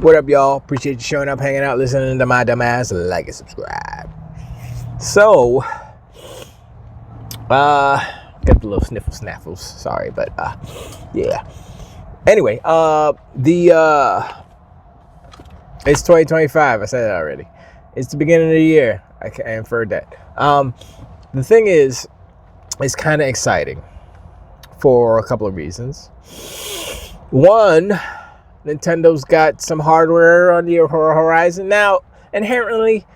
What up, y'all? Appreciate you showing up, hanging out, listening to my dumb ass. Like and subscribe. So, got the little snaffles. Sorry, but yeah. Anyway, it's 2025. I said that already. It's the beginning of the year. I inferred that. The thing is, it's kind of exciting for a couple of reasons. One, Nintendo's got some hardware on the horizon. Now, inherently,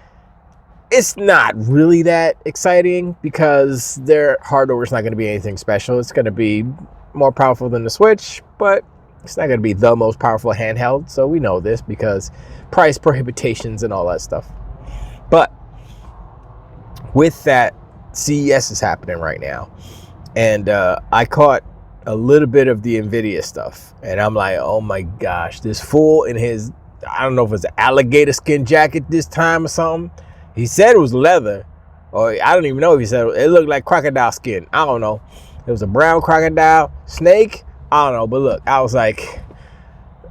it's not really that exciting because their hardware is not going to be anything special. It's going to be more powerful than the Switch, but it's not going to be the most powerful handheld. So we know this because price prohibitions and all that stuff. But with that, CES is happening right now. And I caught a little bit of the NVIDIA stuff. And I'm like, oh my gosh, this fool in his, I don't know if it was an alligator skin jacket this time or something. He said it was leather, or I don't even know if he said it looked like crocodile skin. I don't know. It was a brown crocodile snake. I don't know. But look, I was like,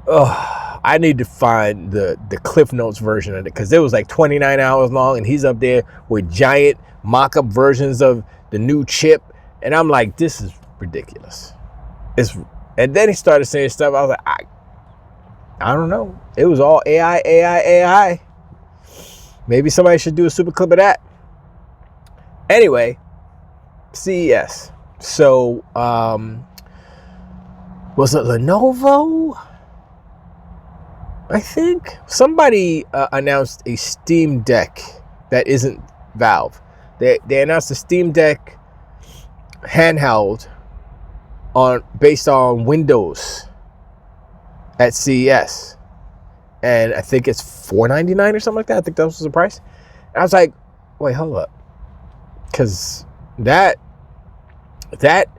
oh, I need to find the Cliff Notes version of it because it was like 29 hours long, and he's up there with giant mock-up versions of the new chip, and I'm like, this is ridiculous. And then he started saying stuff. I was like, I don't know. It was all AI. Maybe somebody should do a super clip of that. Anyway, CES. So, was it Lenovo? I think somebody announced a Steam Deck that isn't Valve. They announced a Steam Deck handheld based on Windows at CES. And I think it's $499 or something like that. I think that was the price. And I was like, wait, hold up. Because that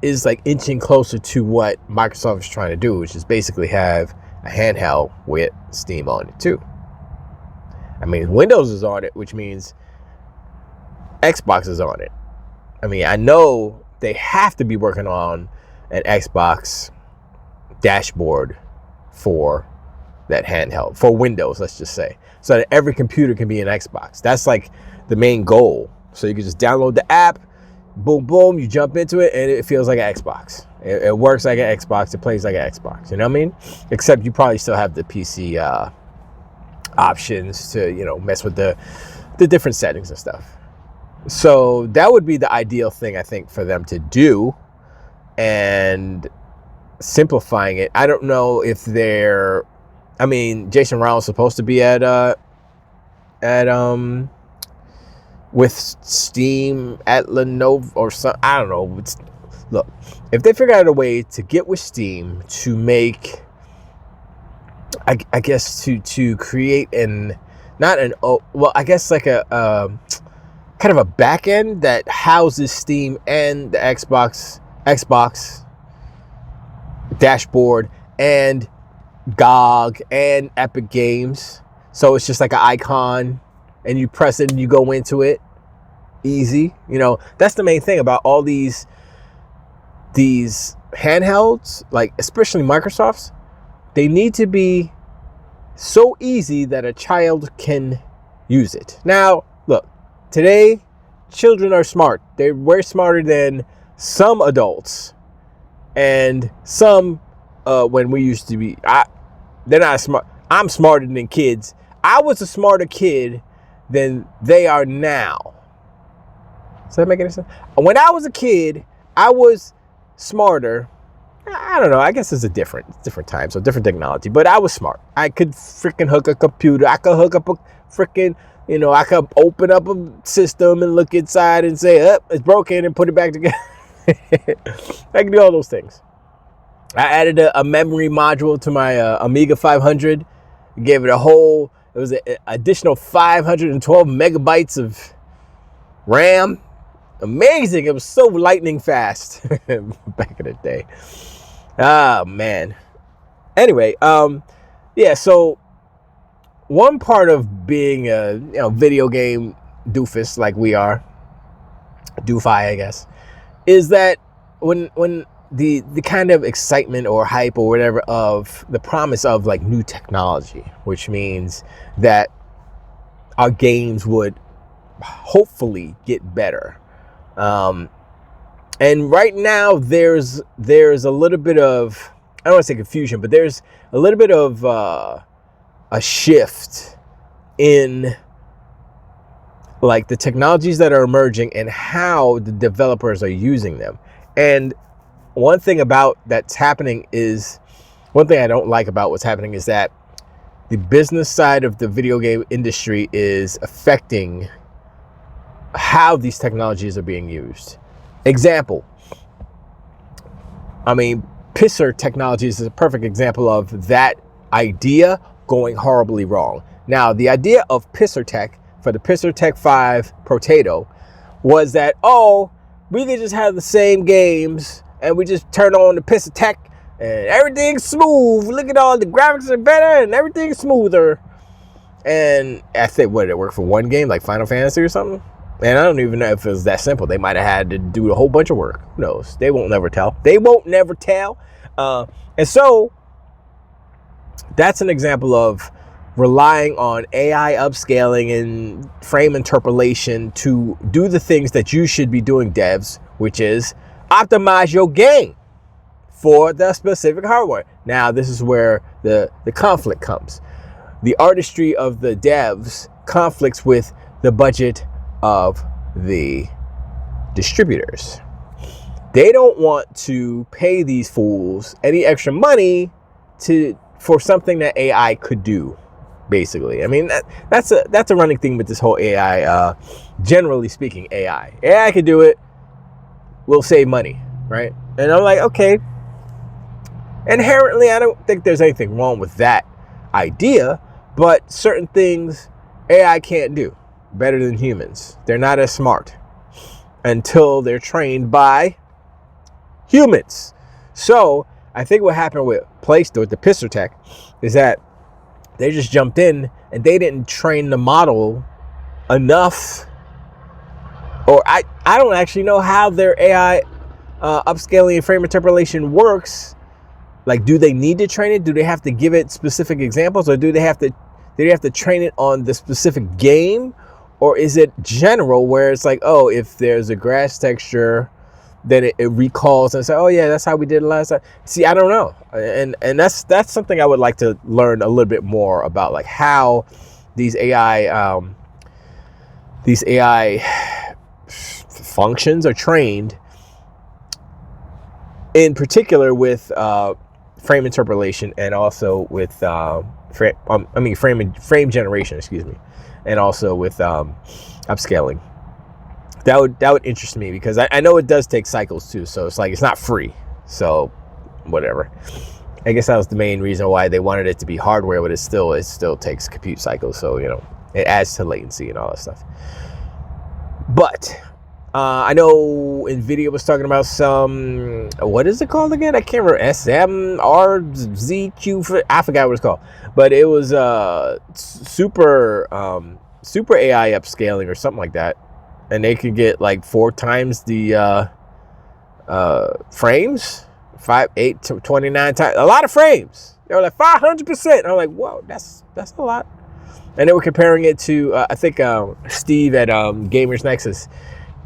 is like inching closer to what Microsoft is trying to do, which is basically have a handheld with Steam on it too. I mean, Windows is on it, which means Xbox is on it. I mean, I know they have to be working on an Xbox dashboard for that handheld, for Windows, let's just say, so that every computer can be an Xbox. That's like the main goal. So you can just download the app, boom, boom, you jump into it, and it feels like an Xbox. It works like an Xbox. It plays like an Xbox. You know what I mean? Except you probably still have the PC options to, mess with the different settings and stuff. So that would be the ideal thing, I think, for them to do, and simplifying it. I don't know if they're. I mean, Jason Rowell's supposed to be at with Steam at Lenovo or something. I don't know. Look, if they figure out a way to get with Steam to make, I guess to create I guess like a kind of a back end that houses Steam and the Xbox dashboard and GOG and Epic Games, so it's just like an icon, and you press it and you go into it easy. That's the main thing about all these handhelds, like especially Microsoft's. They need to be so easy that a child can use it. Now, look, today children are smart. They're way smarter than some adults, and some when we used to be. They're not smart. I'm smarter than kids. I was a smarter kid than they are now. Does that make any sense? When I was a kid, I was smarter. I don't know. I guess it's a different time, so different technology. But I was smart. I could freaking hook a computer. I could hook up a freaking, I could open up a system and look inside and say, it's broken, and put it back together. I can do all those things. I added a memory module to my Amiga 500. Gave it it was an additional 512 megabytes of RAM. Amazing. It was so lightning fast back in the day. Ah, man. Anyway, yeah, so one part of being a video game doofus like we are, doofy, I guess, is that when the kind of excitement or hype or whatever of the promise of like new technology, which means that our games would hopefully get better. And right now there's a little bit of, I don't want to say confusion, but there's a little bit of a shift in like the technologies that are emerging and how the developers are using them. And one thing about that's happening is, one thing I don't like about what's happening is that the business side of the video game industry is affecting how these technologies are being used. Example, I mean, pisser technologies is a perfect example of that idea going horribly wrong. Now, the idea of pisser tech for the Pisser Tech 5 Potato was that, oh, we could just have the same games and we just turn on the Pisser Tech and everything's smooth. Look at all the graphics are better and everything's smoother. And I think, what, did it work for one game, like Final Fantasy or something? And I don't even know if it was that simple. They might have had to do a whole bunch of work. Who knows? They won't never tell. And so that's an example of relying on AI upscaling and frame interpolation to do the things that you should be doing, devs, which is optimize your game for the specific hardware. Now, this is where the conflict comes. The artistry of the devs conflicts with the budget of the distributors. They don't want to pay these fools any extra money for something that AI could do, basically. I mean, that's a running thing with this whole AI. Generally speaking, AI could do it. We'll save money, right? And I'm like, okay. Inherently, I don't think there's anything wrong with that idea, but certain things AI can't do better than humans. They're not as smart until they're trained by humans. So I think what happened with with the Pisser Tech is that they just jumped in and they didn't train the model enough, or I don't actually know how their AI upscaling and frame interpolation works. Like, do they need to train it? Do they have to give it specific examples, or do they have to train it on the specific game? Or is it general where it's like, oh, if there's a grass texture, then it recalls and say, oh yeah, that's how we did it last time. See, I don't know. And that's something I would like to learn a little bit more about, like how these AI functions are trained, in particular with frame interpolation and also with frame generation, excuse me, and also with upscaling. That would interest me, because I know it does take cycles too. So it's like, it's not free. So whatever. I guess that was the main reason why they wanted it to be hardware, but it still takes compute cycles. So, you know, it adds to latency and all that stuff. But I know NVIDIA was talking about some, what is it called again? I can't remember. SMRZQ. I forgot what it's called. But it was super AI upscaling or something like that. And they could get like 4 times the frames, 5, 8 to 29 times, a lot of frames. They were like 500%. I'm like, whoa, that's a lot. And they were comparing it to I think Steve at Gamers Nexus.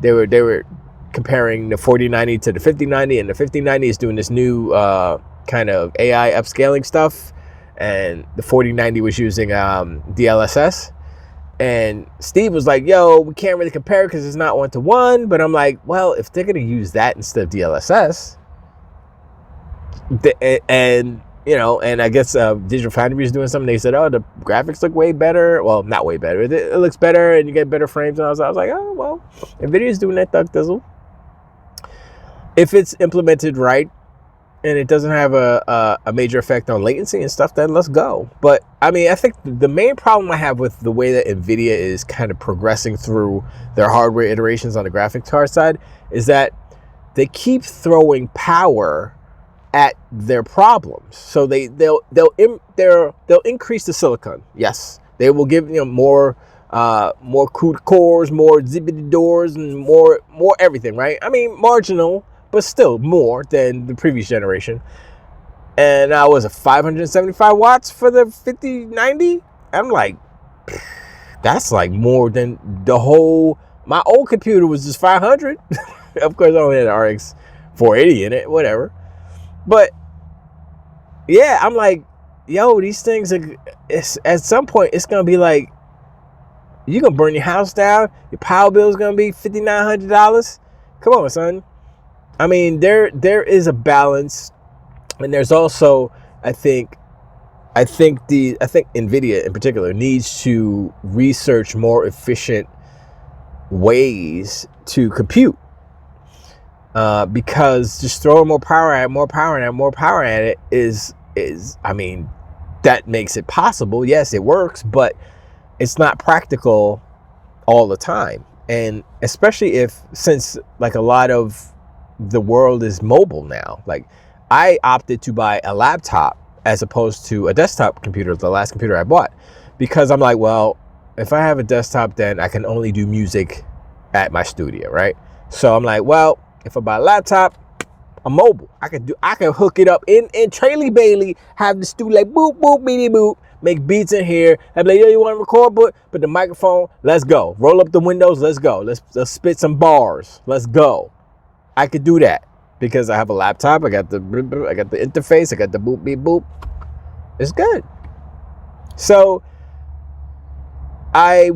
They were comparing the 4090 to the 5090, and the 5090 is doing this new kind of AI upscaling stuff, and the 4090 was using DLSS. And Steve was like, yo, we can't really compare because it's not 1-to-1. But I'm like, well, if they're going to use that instead of DLSS, and you know, and I guess Digital Foundry is doing something. They said, oh, the graphics look way better. Well, not way better. It looks better, and you get better frames. And I was like, oh, well, NVIDIA is doing that thug dizzle. If it's implemented right, and it doesn't have a major effect on latency and stuff, then let's go. But I mean, I think the main problem I have with the way that NVIDIA is kind of progressing through their hardware iterations on the graphics card side is that they keep throwing power at their problems. So they'll increase the silicon. Yes, they will give, you know, more CUDA cores, more zippity doors, and more everything, right? I mean, marginal, but still more than the previous generation. And I was 575 watts for the 5090. I'm like, that's like more than the whole. My old computer was just 500. Of course, I only had an RX 480 in it, whatever. But yeah, I'm like, yo, these things are. At some point, it's gonna be like, you're gonna burn your house down. Your power bill is gonna be $5,900. Come on, son. I mean, there is a balance, and there's also, I think NVIDIA in particular needs to research more efficient ways to compute, because just throwing more power at it is I mean, that makes it possible. Yes, it works, but it's not practical all the time. And especially since like a lot of the world is mobile now. Like, I opted to buy a laptop as opposed to a desktop computer, the last computer I bought, because I'm like, well, if I have a desktop, then I can only do music at my studio, right? So I'm like, well, if I buy a laptop, I'm mobile. I can hook it up in Traily Bailey, have the studio like boop boop beady boop, make beats in here. I'd be like, yo, you want to record? But the microphone, let's go. Roll up the windows, let's go. Let's spit some bars, let's go. I could do that because I have a laptop. I got the interface. I got the boop beep boop. It's good. So I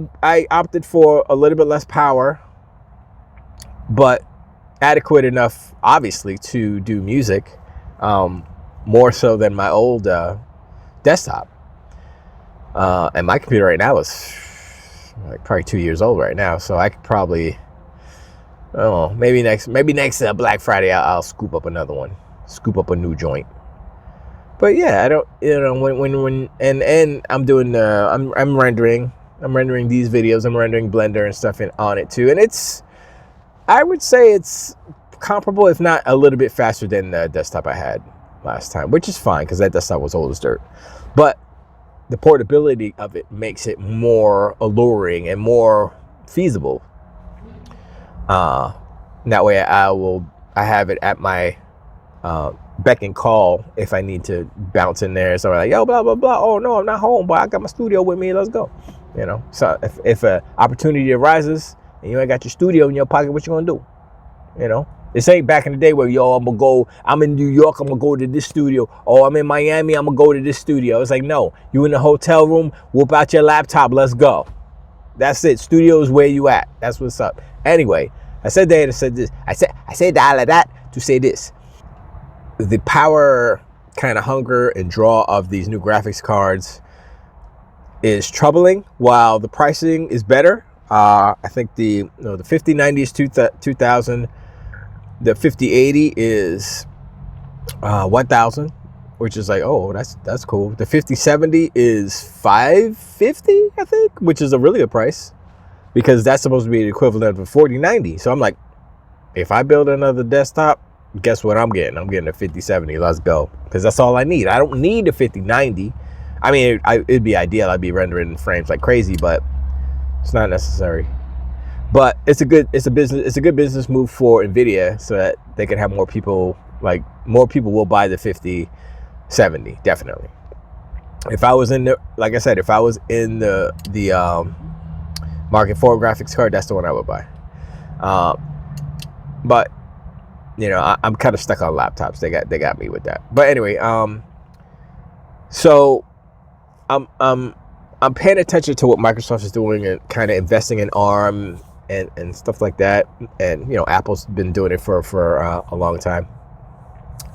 opted for a little bit less power, but adequate enough, obviously, to do music, more so than my old desktop. And my computer right now is like probably 2 years old right now, so I could probably, maybe next Black Friday I'll scoop up another one, scoop up a new joint. But yeah, I don't, when and I'm doing I'm rendering these videos. I'm rendering Blender and stuff on it too, and I would say it's comparable, if not a little bit faster than the desktop I had last time, which is fine because that desktop was old as dirt. But the portability of it makes it more alluring and more feasible. That way I have it at my beck and call if I need to bounce in there. So I'm like, yo, blah blah blah. Oh no, I'm not home, but I got my studio with me. Let's go. So if an opportunity arises and you ain't got your studio in your pocket, what you gonna do? This ain't back in the day where, yo, I'm in New York, I'm gonna go to this studio. Oh, I'm in Miami, I'm gonna go to this studio. It's like, no, you in the hotel room, whoop out your laptop, let's go. That's it. Studio is where you at. That's what's up. Anyway, I said that, I said this. I said all of that to say this. The power kind of hunger and draw of these new graphics cards is troubling, while the pricing is better. I think the 5090 is 2,000. The 5080 is 1,000, which is like, oh, that's cool. The 5070 is 550, I think, which is a really good price, because that's supposed to be the equivalent of a 4090. So I'm like, if I build another desktop, guess what I'm getting? I'm getting a 5070. Let's go, because that's all I need. I don't need a 5090. I mean, it'd be ideal. I'd be rendering frames like crazy, but it's not necessary. But it's a good business move for NVIDIA, so that they can have more people will buy the 5070, definitely. If I was in the market for a graphics card, that's the one I would buy. But I'm kind of stuck on laptops. They got me with that. But anyway, so I'm paying attention to what Microsoft is doing and kind of investing in ARM and stuff like that. And Apple's been doing it for a long time.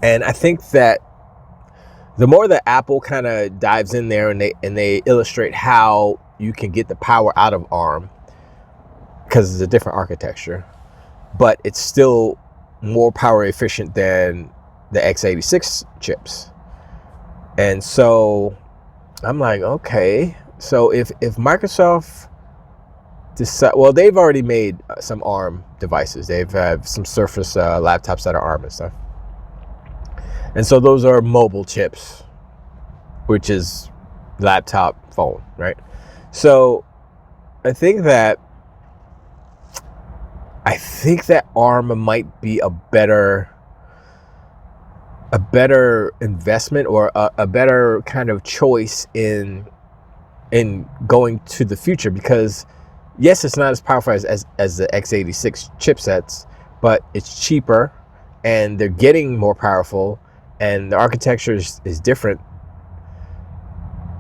And I think that the more that Apple kind of dives in there and they illustrate how you can get the power out of ARM, because it's a different architecture, but it's still more power efficient than the x86 chips. And so I'm like, okay, so if Microsoft decide, well, they've already made some ARM devices. They've had some Surface laptops that are ARM and stuff. And so those are mobile chips, which is laptop, phone, right? So I think that I think that ARM might be a better investment, or a better kind of choice in going to the future, because yes, it's not as powerful as the x86 chipsets, but it's cheaper and they're getting more powerful, and the architecture is different.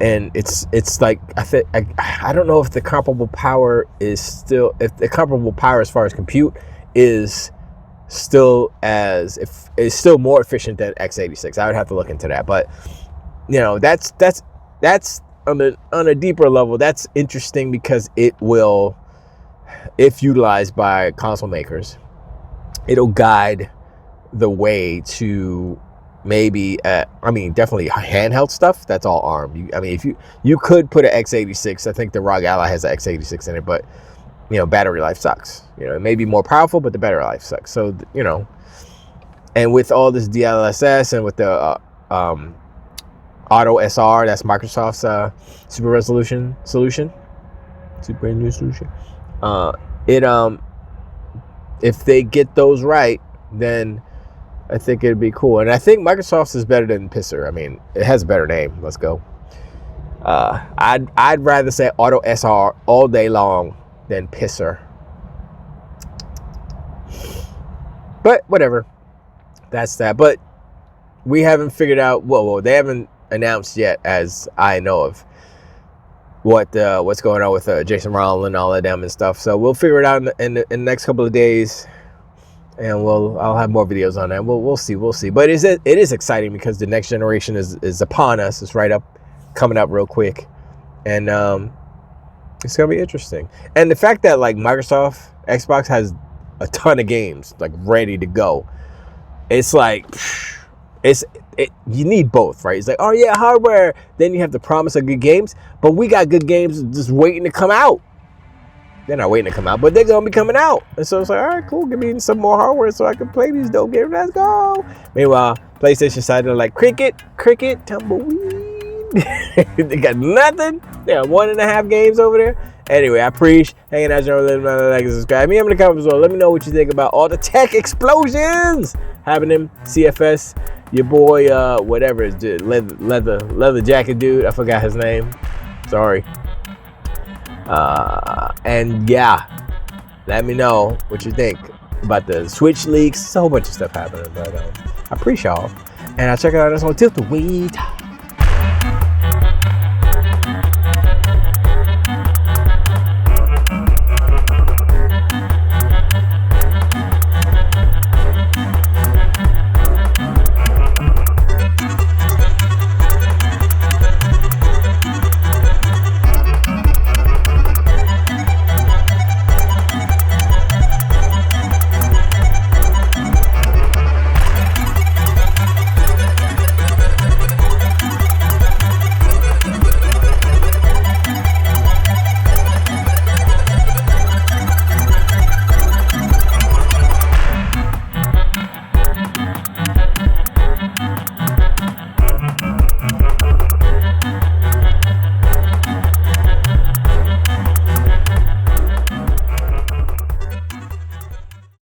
And it's like, I don't know if the comparable power as far as compute is still more efficient than x86. I would have to look into that, but that's on a deeper level. That's interesting because it will, if utilized by console makers, it'll guide the way to maybe definitely handheld stuff. That's all ARM. If you could put an x86, I think the ROG Ally has an x86 in it, but battery life sucks. It may be more powerful, but the battery life sucks. So and with all this DLSS and with the Auto SR, that's Microsoft's super resolution solution, super new solution. If they get those right, then I think it'd be cool. And I think Microsoft's is better than Pisser. It has a better name. Let's go. I'd rather say Auto SR all day long than Pisser. But whatever. That's that. But we haven't figured out. Well, they haven't announced yet, as I know of, what's going on with Jason Ronald and all of them and stuff. So we'll figure it out in the next couple of days, and I'll have more videos on that. We'll see. But it is exciting because the next generation is upon us. It's coming up real quick, and it's gonna be interesting. And the fact that like Microsoft Xbox has a ton of games like ready to go, it's like you need both, right? It's like, oh yeah, hardware. Then you have the promise of good games, but we got good games just waiting to come out. They're not waiting to come out, but they're gonna be coming out. And so it's like, all right, cool. Give me some more hardware so I can play these dope games. Let's go. Meanwhile, PlayStation side, they're like cricket, tumbleweed. They got nothing. They got 1.5 games over there. Anyway, I appreciate hanging out. Like and subscribe. Me in the comments as well. Let me know what you think about all the tech explosions happening. CFS. Your boy, whatever is leather jacket dude. I forgot his name. Sorry. And yeah, let me know what you think about the Switch leaks. There's a whole bunch of stuff happening, but I appreciate y'all. And I'll check it out on Tilt the Weed.